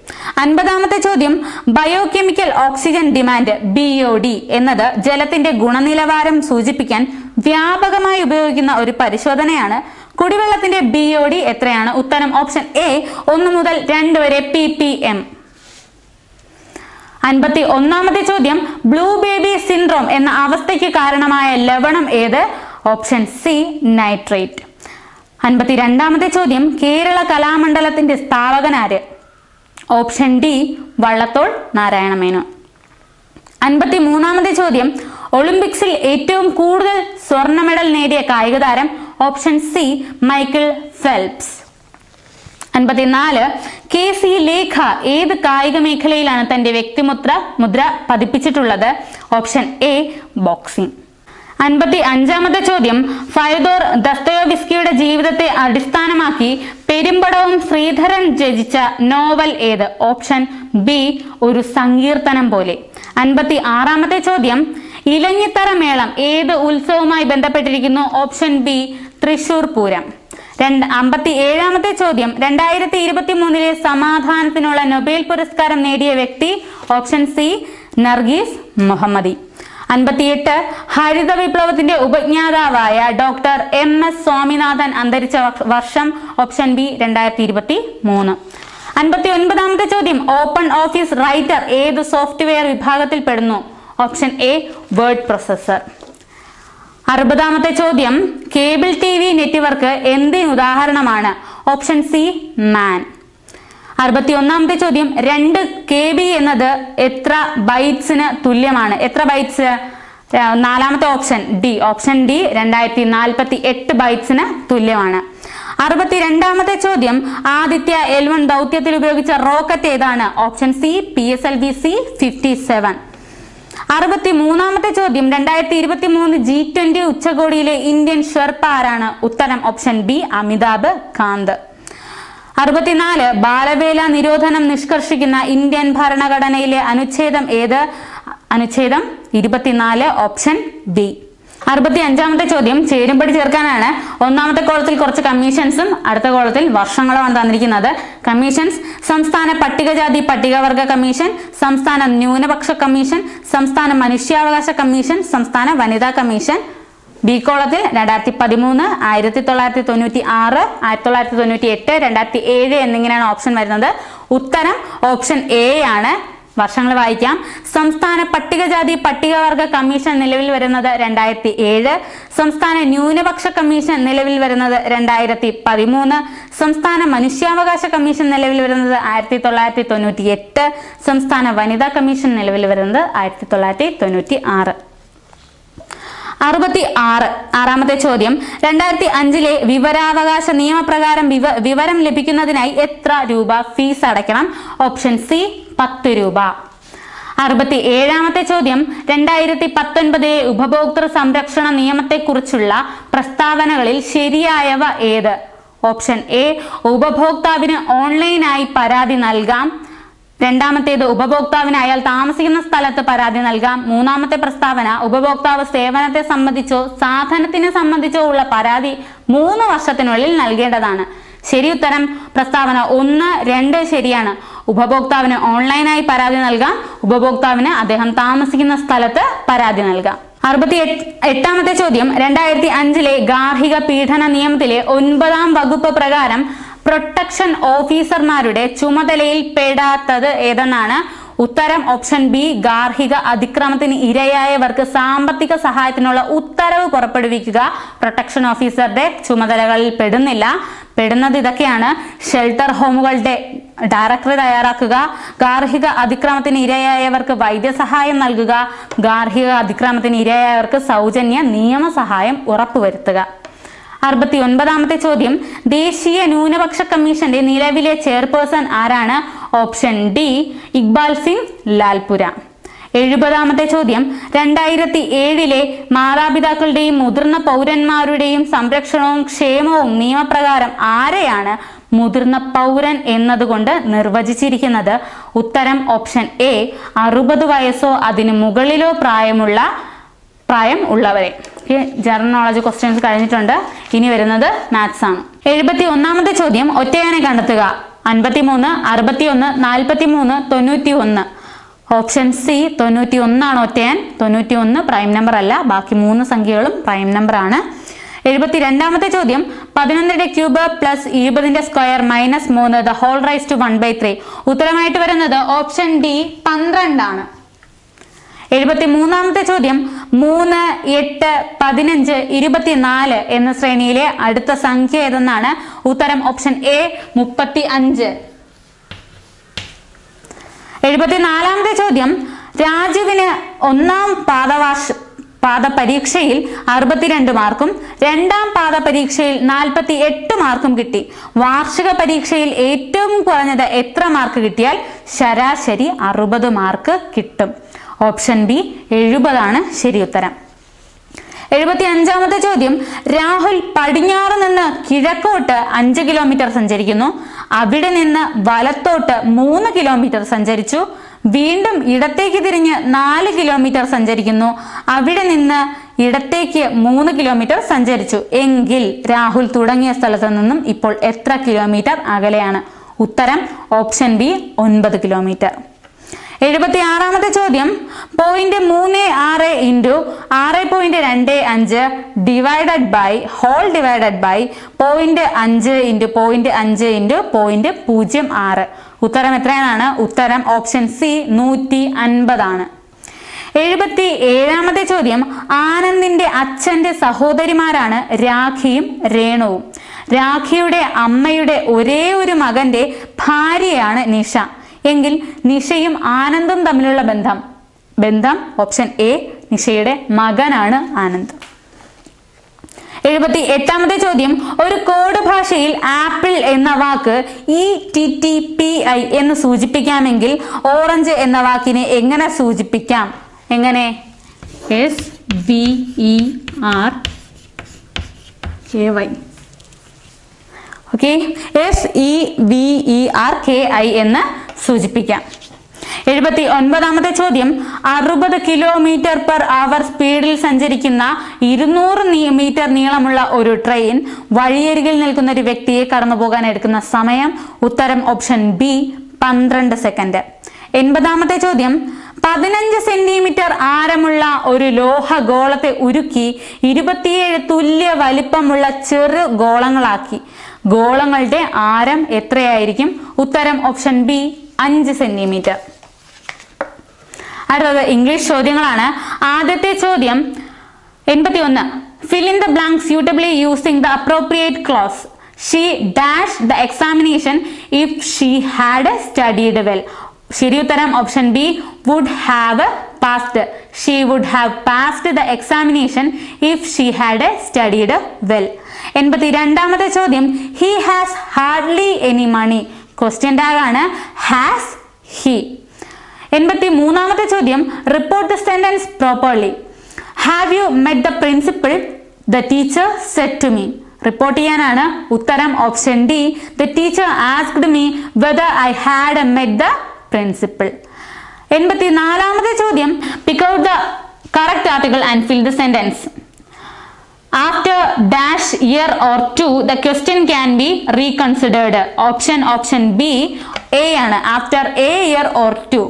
50ാമത്തെ ചോദ്യം ബയോകെമിക്കൽ ഓക്സിജൻ ഡിമാൻഡ് BOD എന്നത് ജലത്തിന്റെ ഗുണനിലവാരം സൂചിപ്പിക്കാൻ വ്യാപകമായി ഉപയോഗിക്കുന്ന ഒരു പരിശോധനയാണ്. കുടിവെള്ളത്തിന്റെ BOD എത്രയാണ്? ഉത്തരം ഓപ്ഷൻ എ 1 മുതൽ 2 വരെ ppm. 51ാമത്തെ ചോദ്യം ബ്ലൂ ബേബി സിൻഡ്രോം എന്ന അവസ്ഥയ്ക്ക് കാരണമായ ലവണം ഏത്? Option C nitrate. 52ാമത്തെ ചോദ്യം കേരള കലാമണ്ഡലത്തിന്റെ സ്ഥാപകനാര്? Option D Vallathol Narayana Menon. 53ാമത്തെ ചോദ്യം ഒളിമ്പിക്സിൽ ഏറ്റവും കൂടുതൽ സ്വർണ്ണ മെഡൽ നേടിയ കായിക താരം? Option C Michael Phelps. 54 KC Lekha ഏത് കായിക മേഖലയിലാണ് തന്റെ വ്യക്തിമുദ്ര പതിപ്പിച്ചിട്ടുള്ളത്? Option A boxing. 55ാമത്തെ ചോദ്യം ഫയോദോർ ദസ്തയേവ്സ്കിയുടെ ജീവിതത്തെ അടിസ്ഥാനമാക്കി പെരുമ്പടവും ശ്രീധരൻ രചിച്ച നോവൽ ഏത്? ഓപ്ഷൻ ബി ഒരു സങ്കീർത്തനം പോലെ. 56ാമത്തെ ചോദ്യം ഇലഞ്ഞിത്തറ മേളം ഏത് ഉത്സവവുമായി ബന്ധപ്പെട്ടിരിക്കുന്നു? Option B Thrissur Pooram. 57ാമത്തെ ചോദ്യം 2023 സമാധാനത്തിനുള്ള നൊബേൽ പുരസ്കാരം നേടിയ വ്യക്തി? Option C Narges Mohammadi. 58 ഹരിത വിപ്ലവത്തിന്റെ ഉപജ്ഞാതാവായ ഡോക്ടർ MS സ്വാമിനാഥൻ അന്തരിച്ച വർഷം? Option B 2023. 59ാമത്തെ ചോദ്യം ഓപ്പൺ ഓഫീസ് റൈറ്റർ ഏത് സോഫ്റ്റ്വെയർ വിഭാഗത്തിൽ പെടുന്നു? Option A word processor. 60ാമത്തെ ചോദ്യം കേബിൾ TV നെറ്റ്വർക്ക് എന്തിന് ഉദാഹരണമാണ്? ഓപ്ഷൻ സി മാൻ. 61ാമത്തെ ചോദ്യം 2 KB എന്നത് എത്ര ബൈറ്റ്സിന് തുല്യമാണ്? എത്ര ബൈറ്റ്സ്? 4ാമത്തെ ഓപ്ഷൻ ഡി. ഓപ്ഷൻ ഡി 2048 ബൈറ്റ്സിന് തുല്യമാണ്. 62ാമത്തെ ചോദ്യം ആദിത്യ L1 ദൗത്യത്തിൽ ഉപയോഗിച്ച റോക്കറ്റ് ഏതാണ്? Option C PSLV C-57. 63ാമത്തെ ചോദ്യം 2023 G20 ഉച്ചകോടിയിലെ ഇന്ത്യൻ ഷെർപ്പ ആരാണ്? ഉത്തരം ഓപ്ഷൻ ബി അമിതാഭ് കാന്ത്. 64 ബാലവേല നിരോധനം നിഷ്കർഷിക്കുന്ന ഇന്ത്യൻ ഭരണഘടനയിലെ അനുച്ഛേദം ഏത്? അനുച്ഛേദം 24 ഓപ്ഷൻ ബി. 65ാമത്തെ ചോദ്യം ചേരുംപടി ചേർക്കാനാണ്. ഒന്നാമത്തെ കോളത്തിൽ കുറച്ച് കമ്മീഷൻസും അടുത്ത കോളത്തിൽ വർഷങ്ങളുമാണ് തന്നിരിക്കുന്നത്. കമ്മീഷൻസ് സംസ്ഥാന പട്ടികജാതി പട്ടികവർഗ കമ്മീഷൻ, സംസ്ഥാന ന്യൂനപക്ഷ കമ്മീഷൻ, സംസ്ഥാന മനുഷ്യാവകാശ കമ്മീഷൻ, സംസ്ഥാന വനിതാ കമ്മീഷൻ. ബി കോളത്തിൽ 2013, 1996, 1998, 2007 എന്നിങ്ങനെയാണ് ഓപ്ഷൻ വരുന്നത്. ഉത്തരം ഓപ്ഷൻ എ ആണ്. വർഷങ്ങൾ വായിക്കാം. സംസ്ഥാന പട്ടികജാതി പട്ടികവർഗ കമ്മീഷൻ നിലവിൽ വരുന്നത് 2007, സംസ്ഥാന ന്യൂനപക്ഷ കമ്മീഷൻ നിലവിൽ വരുന്നത് 2013, സംസ്ഥാന മനുഷ്യാവകാശ കമ്മീഷൻ നിലവിൽ വരുന്നത് 1998, സംസ്ഥാന വനിതാ കമ്മീഷൻ നിലവിൽ വരുന്നത് 1996. 66ാമത്തെ ചോദ്യം 2005 വിവരാവകാശ നിയമപ്രകാരം വിവരം ലഭിക്കുന്നതിനായി എത്ര രൂപ ഫീസ് അടയ്ക്കണം? ഓപ്ഷൻ സി 10 രൂപ. 67ാമത്തെ ചോദ്യം 2019 ഉപഭോക്തൃ സംരക്ഷണ നിയമത്തെക്കുറിച്ചുള്ള പ്രസ്താവനകളിൽ ശരിയായവ ഏത്? ഓപ്ഷൻ എ ഉപഭോക്താവിന് ഓൺലൈനായി പരാതി നൽകാം. രണ്ടാമത്തേത് ഉപഭോക്താവിന് അയാൾ താമസിക്കുന്ന സ്ഥലത്ത് പരാതി നൽകാം. മൂന്നാമത്തെ പ്രസ്താവന ഉപഭോക്താവ് സേവനത്തെ സംബന്ധിച്ചോ സാധനത്തിനെ സംബന്ധിച്ചോ ഉള്ള പരാതി 3 വർഷത്തിനുള്ളിൽ നൽകേണ്ടതാണ്. ശരി ഉത്തരം പ്രസ്താവന 1, 2 ശരിയാണ്. ഉപഭോക്താവിന് ഓൺലൈനായി പരാതി നൽകാം. ഉപഭോക്താവിന് അദ്ദേഹം താമസിക്കുന്ന സ്ഥലത്ത് പരാതി നൽകാം. 68ാമത്തെ ചോദ്യം 2005 ഗാർഹിക പീഡന നിയമത്തിലെ 9ാം വകുപ്പ് പ്രകാരം പ്രൊട്ടക്ഷൻ ഓഫീസർമാരുടെ ചുമതലയിൽ പെടാത്തത് ഏതെന്നാണ്? ഉത്തരം ഓപ്ഷൻ ബി ഗാർഹിക അതിക്രമത്തിന് ഇരയായവർക്ക് സാമ്പത്തിക സഹായത്തിനുള്ള ഉത്തരവ് പുറപ്പെടുവിക്കുക പ്രൊട്ടക്ഷൻ ഓഫീസറുടെ ചുമതലകളിൽ പെടുന്നില്ല. പെടുന്നത് ഇതൊക്കെയാണ്: ഷെൽട്ടർ ഹോമുകളുടെ ഡയറക്ടറി തയ്യാറാക്കുക, ഗാർഹിക അതിക്രമത്തിന് ഇരയായവർക്ക് വൈദ്യസഹായം നൽകുക, ഗാർഹിക അതിക്രമത്തിന് ഇരയായവർക്ക് സൗജന്യ നിയമസഹായം ഉറപ്പുവരുത്തുക. 69ാമത്തെ ചോദ്യം ദേശീയ ന്യൂനപക്ഷ കമ്മീഷന്റെ നിലവിലെ ചെയർപേഴ്സൺ ആരാണ്? Option D Iqbal Singh Lalpura. 70ാമത്തെ ചോദ്യം 2007 മാതാപിതാക്കളുടെയും മുതിർന്ന പൗരന്മാരുടെയും സംരക്ഷണവും ക്ഷേമവും നിയമപ്രകാരം ആരെയാണ് മുതിർന്ന പൗരൻ എന്നതുകൊണ്ട് നിർവചിച്ചിരിക്കുന്നത്? ഉത്തരം ഓപ്ഷൻ എ 60 വയസ്സോ അതിനു മുകളിലോ പ്രായമുള്ള പ്രായം ഉള്ളവരെ. ജനറൽ നോളജ് ക്വസ്റ്റ്യൻസ് കഴിഞ്ഞിട്ടുണ്ട്. ഇനി വരുന്നത് മാത്സ് ആണ്. 71ാമത്തെ ചോദ്യം ഒറ്റയാനെ കണ്ടെത്തുക. 53, 61, 43, 91. ഓപ്ഷൻ സി 91 ആണ് ഒറ്റയാൻ. 91 പ്രൈം നമ്പർ അല്ല, ബാക്കി 3 സംഖ്യകളും പ്രൈം നമ്പർ ആണ്. 72ാമത്തെ ചോദ്യം 11ന്റെ ക്യൂബ് പ്ലസ് 20ന്റെ square minus 3 the whole raise to 1/3. ഉത്തരമായിട്ട് വരുന്നത് ഓപ്ഷൻ ഡി 12 ആണ്. 73ാമത്തെ ചോദ്യം 3, 8, 15, 24 എന്ന ശ്രേണിയിലെ അടുത്ത സംഖ്യ ഏതെന്നാണ്. ഉത്തരം ഓപ്ഷൻ എ 35. 74ാമത്തെ ചോദ്യം രാജുവിന് ഒന്നാം പാദ പരീക്ഷയിൽ 62 മാർക്കും 2ാം പാദ പരീക്ഷയിൽ 48 മാർക്കും കിട്ടി. വാർഷിക പരീക്ഷയിൽ ഏറ്റവും കുറഞ്ഞത് എത്ര മാർക്ക് കിട്ടിയാൽ ശരാശരി 60 മാർക്ക് കിട്ടും? ഓപ്ഷൻ ബി 70 ആണ് ശരി ഉത്തരം. 75ാമത്തെ ചോദ്യം രാഹുൽ പടിഞ്ഞാറ് നിന്ന് കിഴക്കോട്ട് 5 കിലോമീറ്റർ സഞ്ചരിക്കുന്നു. അവിടെ നിന്ന് വലത്തോട്ട് 3 കിലോമീറ്റർ സഞ്ചരിച്ചു. വീണ്ടും ഇടത്തേക്ക് തിരിഞ്ഞ് 4 കിലോമീറ്റർ സഞ്ചരിക്കുന്നു. അവിടെ നിന്ന് ഇടത്തേക്ക് 3 കിലോമീറ്റർ സഞ്ചരിച്ചു എങ്കിൽ രാഹുൽ തുടങ്ങിയ സ്ഥലത്ത് നിന്നും ഇപ്പോൾ എത്ര കിലോമീറ്റർ അകലെയാണ്? ഉത്തരം ഓപ്ഷൻ ബി 9 കിലോമീറ്റർ. 76ാമത്തെ ചോദ്യം 0.36 into 6.25 divided by 0.5 into 0.5 into 0.06. ഉത്തരം എത്രയാണ്? ഉത്തരം ഓപ്ഷൻ സി 150 ആണ്. 77ാമത്തെ ചോദ്യം ആനന്ദിന്റെ അച്ഛന്റെ സഹോദരിമാരാണ് രാഖിയും രേണുവും. രാഖിയുടെ അമ്മയുടെ ഒരേ ഒരു മകന്റെ ഭാര്യയാണ് നിഷ എങ്കിൽ നിഷയും ആനന്ദും തമ്മിലുള്ള ബന്ധം ഓപ്ഷൻ എ നിഷയുടെ മകനാണ് ആനന്ദ്. 78ാമത്തെ ചോദ്യം ഒരു കോഡ് ഭാഷയിൽ ആപ്പിൾ എന്ന വാക്ക് ETTPI എന്ന് സൂചിപ്പിക്കാമെങ്കിൽ ഓറഞ്ച് എന്ന വാക്കിനെ എങ്ങനെ സൂചിപ്പിക്കാം? എങ്ങനെ? SVERKY. ഓക്കെ, SEVERKI എന്ന് സൂചിപ്പിക്കാം. 79ാമത്തെ ചോദ്യം 60 km/h സ്പീഡിൽ സഞ്ചരിക്കുന്ന 200 മീറ്റർ നീളമുള്ള ഒരു ട്രെയിൻ വഴിയരികിൽ നിൽക്കുന്ന ഒരു വ്യക്തിയെ കടന്നു പോകാൻ എടുക്കുന്ന സമയം. ഉത്തരം ഓപ്ഷൻ ബി 12 സെക്കൻഡ്. 80ാമത്തെ ചോദ്യം 15 സെന്റിമീറ്റർ ആരമുള്ള ഒരു ലോഹ ഗോളത്തെ ഉരുക്കി 27 തുല്യ വലിപ്പമുള്ള ചെറു ഗോളങ്ങളാക്കി. ഗോളങ്ങളുടെ ആരം എത്രയായിരിക്കും? ഉത്തരം ഓപ്ഷൻ ബി 5 സെന്റിമീറ്റർ. അടുത്തത് ഇംഗ്ലീഷ് ചോദ്യങ്ങളാണ്. ആദ്യത്തെ ചോദ്യം 81 fill in the blanks suitably using the appropriate clause. She dashed the examination if she had studied well. ശരി ഉത്തരം option B would have passed. She would have passed the examination if she had studied well. 82ാമത്തെ ചോദ്യം he has hardly any money. Question tag ആണ് has he. 83ാമത്തെ ചോദ്യം report the sentence properly. Have you met the principal? The teacher said to me. Report ചെയ്യാനാണ്. ഉത്തരം option D the teacher asked me whether I had met the principal. 84ാമത്തെ ചോദ്യം pick out the correct article and fill the sentence. After dash year or two, the question can be reconsidered. Option B A ആണ്. After a year or two.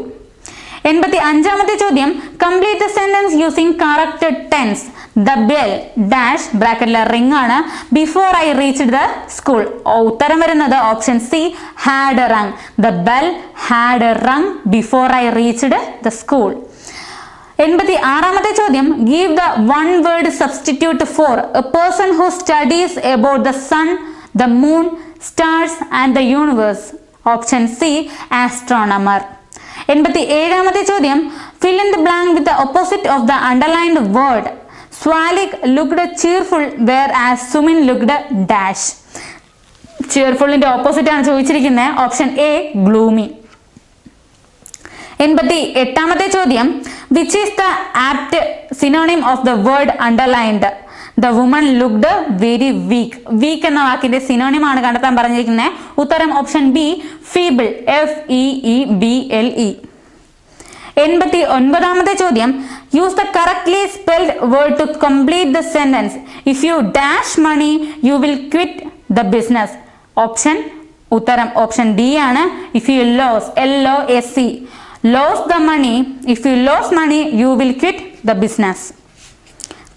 85ാമത്തെ ചോദ്യം complete the sentence using correct tense. The bell dash ബ്രാക്കറ്റിലെ ring ആണ് before I reached the school. ഉത്തരം വരുന്നത് option C had rung. The bell had rung before I reached the school. 86ാമത്തെ ചോദ്യം give the one word substitute for a person who studies about the sun, the moon, stars and the universe. Option C astronomer. 87ാമത്തെ ചോദ്യം fill in the blank with the opposite of the underlined word. Swalik looked cheerful whereas Sumin looked dash. cheerfulന്റെ opposite ആണ് ചോദിച്ചിരിക്കുന്നത്. Option A gloomy. 88ാമത്തെ ചോദ്യം which is the apt synonym of the word underlined? The woman looked very weak. weak എന്ന വാക്കിന്റെ synonym ആണ് കണ്ടെത്താൻ പറഞ്ഞിരിക്കുന്നത്. ഉത്തരം ഓപ്ഷൻ ബി feeble. FEEBLE. 89ാമത്തെ ചോദ്യം, use the correctly spelled word to complete the sentence. If you dash money you will quit the business. ഉത്തരം option D ആണ്. If you lose, LOSE, lose the money, if you lose money you will quit the business.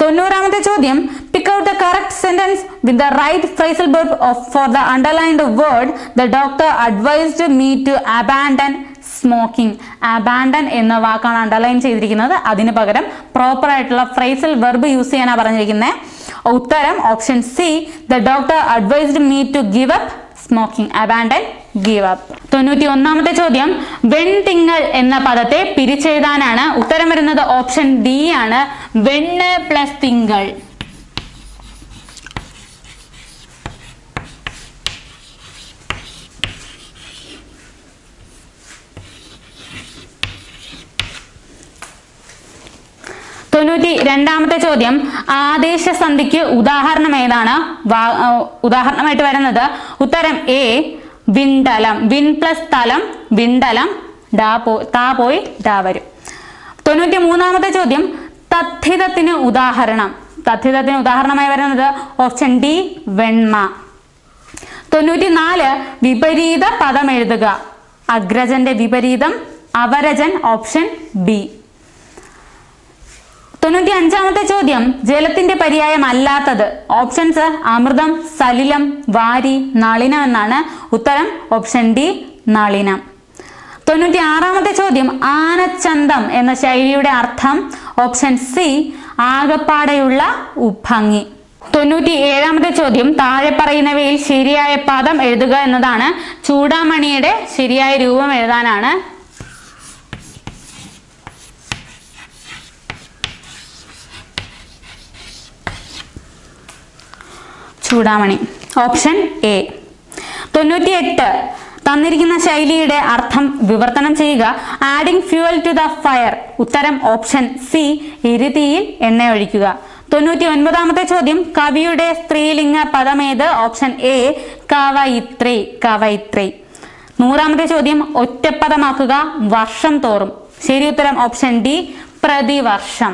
90ാമത്തെ ചോദ്യം, pick out the correct sentence with the right phrasal verb for the underlined word. The doctor advised me to abandon smoking. Abandon എന്ന വാക്കാണ് underline ചെയ്തിരിക്കുന്നത്. അതിന് പകരം proper ആയിട്ടുള്ള phrasal verb use ചെയ്യാനാണ് പറഞ്ഞിരിക്കുന്നത്. ഉത്തരം option C, the doctor advised me to give up smoking. Abandon, give up. 91ാമത്തെ ചോദ്യം, വെൺതിങ്കൾ എന്ന പദത്തെ പിരിച്ചെഴുതാനാണ്. ഉത്തരം വരുന്നത് ഓപ്ഷൻ ഡി ആണ്, വെണ്ണ് പ്ലസ് തിങ്കൾ. ാമത്തെ ചോദ്യം, ആദേശസന്ധിക്ക് ഉദാഹരണം ഏതാണ്? ഉദാഹരണമായിട്ട് വരുന്നത് ഉത്തരം എ, വിണ്ടലം. വിൻ പ്ലസ് തലം, വിണ്ടലം. താ പോയി ഡാ വരും. 93ാമത്തെ ചോദ്യം, തദ്ധിതത്തിന് ഉദാഹരണം. തദ്ധിതത്തിന് ഉദാഹരണമായി വരുന്നത് ഓപ്ഷൻ ഡി, വെണ്മ. 94, വിപരീത പദം എഴുതുക. അഗ്രജന്റെ വിപരീതം അവരജൻ. Option B. 95ാമത്തെ ചോദ്യം, ജലത്തിന്റെ പര്യായം അല്ലാത്തത്. ഓപ്ഷൻസ് അമൃതം, സലിലം, വാരി, നളിനം എന്നാണ്. ഉത്തരം ഓപ്ഷൻ ഡി, നളിനം. 96ാമത്തെ ചോദ്യം, ആനച്ചന്തം എന്ന ശൈലിയുടെ അർത്ഥം. ഓപ്ഷൻ സി, ആകപ്പാടെയുള്ള ഭംഗി. 97ാമത്തെ ചോദ്യം, താഴെ പറയുന്നവയിൽ ശരിയായ പദം എഴുതുക എന്നതാണ്. ചൂടാമണിയുടെ ശരിയായ രൂപം എഴുതാനാണ്. ചൂടാമണി. Option A. 98, തന്നിരിക്കുന്ന ശൈലിയുടെ അർത്ഥം വിവർത്തനം ചെയ്യുക. Adding fuel to the fire. ഉത്തരം ഓപ്ഷൻ സി, എരുതിയിൽ എണ്ണ ഒഴിക്കുക. 99ാമത്തെ ചോദ്യം, കവിയുടെ സ്ത്രീലിംഗ പദമേത്? Option A, കവയിത്രി. കവയിത്രി. 100ാമത്തെ ചോദ്യം, ഒറ്റപ്പദമാക്കുക വർഷം തോറും. ശരി ഉത്തരം ഓപ്ഷൻ ഡി, പ്രതിവർഷം.